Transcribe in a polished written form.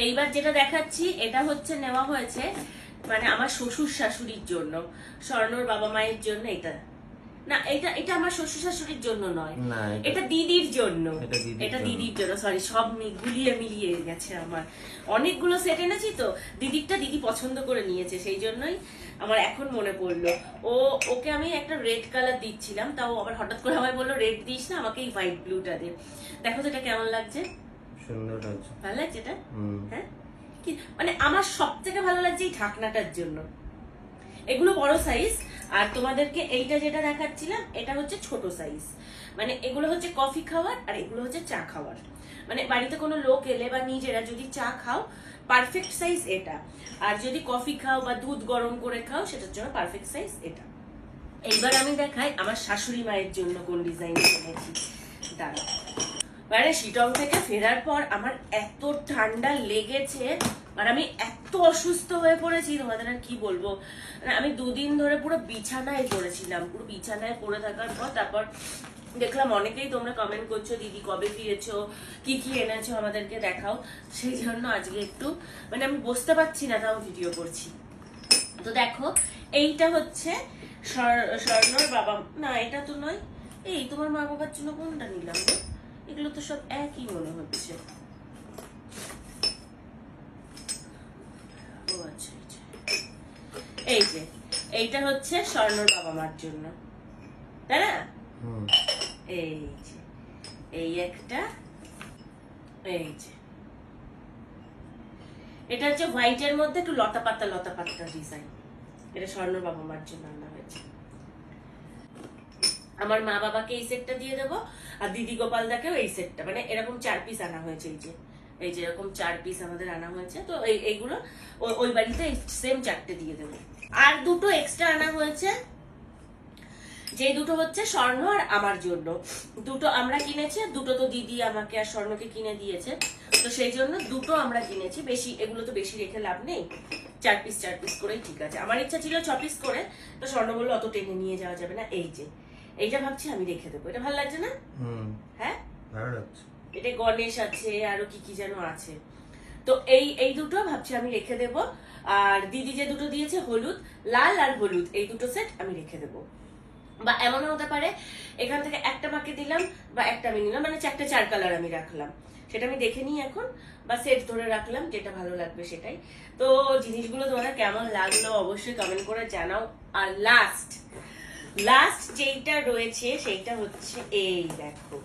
এইবার যেটা দেখাচ্ছি এটা হচ্ছে নেওয়া হয়েছে মানে আমার শ্বশুর শাশুড়ির জন্য, স্বর্ণর বাবা মায়ের জন্য। এটা না, এটা এটা আমার শ্বশুর শাশুড়ির জন্য নয়, এটা দিদির জন্য। এটা দিদির জন্য, সরি, সব গুলিয়ে মিলিয়ে গেছে আমার। অনেকগুলো সেট এনেছি তো, দিদিরটা দিদি পছন্দ করে নিয়েছে, সেই জন্যই আমার এখন মনে পড়লো। ওকে আমি একটা রেড কালার দিচ্ছিলাম, তাও আবার হঠাৎ করে আমায় বললো রেড দিস না, আমাকে এই হোয়াইট ব্লুটা দে। দেখো তো এটা কেমন লাগছে? সুন্দর লাগছে, ভালো লাগছে এটা? হ্যাঁ, কি মানে আমার সব থেকে ভালো লাগছে এই ঢাকনাটার জন্য। এগুলো বড় সাইজ, আর তোমাদেরকে এইটা যেটা দেখাচ্ছিলাম এটা হচ্ছে ছোট সাইজ। মানে এগুলো হচ্ছে কফি খাওয়ার আর এগুলো হচ্ছে চা খাওয়ার। মানে বাড়িতে কোনো লোক এলে বা নিজেরা যদি চা খাও, পারফেক্ট সাইজ এটা। আর যদি কফি খাও বা দুধ গরম করে খাও, সেটার জন্য পারফেক্ট সাইজ এটা। এইবার আমি দেখাই আমার শাশুড়ি মায়ের জন্য কোন ডিজাইন কিনেছি। দাঁড়া, মানে শিলং থেকে ফেরার পর আমার এত ঠান্ডা লেগেছে আর আমি এত অসুস্থ হয়ে পড়েছি, তোমাদের আর কি বলবো। আমি 2 দিন ধরে পুরো বিছানায় পড়েছিলাম। পুরো বিছানায় পড়ে থাকার পর তারপর দেখলাম অনেকেই তোমরা কমেন্ট করছো দিদি কবে ফিরেছো, কি কি এনেছো আমাদেরকে দেখাও। সেই জন্য আজকে একটু মানে আমি বসতে পারছি না, তাও ভিডিও করছি। তো দেখো, এইটা হচ্ছে স্বর্ণর বাবা, না এটা তো নয়। এই তোমার মা বাবার জন্য কোনটা নিলাম গো? এগুলো তো সব একই মনে হচ্ছে। ও আচ্ছা, এই যে এইটা হচ্ছে স্বর্ণর বাবা মার জন্য, তাই না? এই যে এই একটা, এই যে এটা হচ্ছে হোয়াইটের মধ্যে একটু লতা পাতা ডিজাইন। এটা স্বর্ণর বাবা মার জন্য আনা হয়েছে। আমার মা বাবাকে এই সেটটা দিয়ে দেবো, আর দিদি গোপাল দাকেও এই সেটটা, মানে এরকম 4 পিস আনা হয়েছে। এই যে এরকম 4 পিস আমাদের আনা হয়েছে। তো এইগুলো ওই বাড়িতে সেম 4টে দিয়ে দেবো। আর 2টো এক্সট্রা আনা হয়েছে, যে 2টো হচ্ছে স্বর্ণ আর আমার জন্য। 2টো আমরা কিনেছি, 2টো তো দিদি আমাকে আর স্বর্ণকে কিনে দিয়েছে। তো সেই জন্য 2টো আমরা কিনেছি। বেশি এগুলো তো বেশি রেখে লাভ নেই, 4 পিস করেই ঠিক আছে। আমার ইচ্ছা ছিল 6 পিস করে, তো স্বর্ণ বললো অত টেনে নিয়ে যাওয়া যাবে না। এই যে এইটা ভাবছি আমি রেখে দেবো। এটা ভালো লাগছে না? হ্যাঁ, ভালো লাগছে। এটা গণেশ আছে, আরো কি কি যেন আছে। তো এই 2টো ভাবছি আমি রেখে দেবো। আর দিদি যে 2টো দিয়েছে, হলুদ, লাল আর হলুদ, এই 2টো সেট আমি রেখে দেবো। বা এমনও হতে পারে এখান থেকে একটা মাকে দিলাম বা একটা আমি নিলাম, মানে 4 কালার আমি রাখলাম। সেটা আমি দেখে নিই এখন, বা সেট ধরে রাখলাম, যেটা ভালো লাগবে সেটাই। তো জিনিসগুলো তোমাদের কেমন লাগলো অবশ্যই কমেন্ট করে জানাও। আর লাস্ট যেইটা রয়েছে সেইটা হচ্ছে এই দেখো,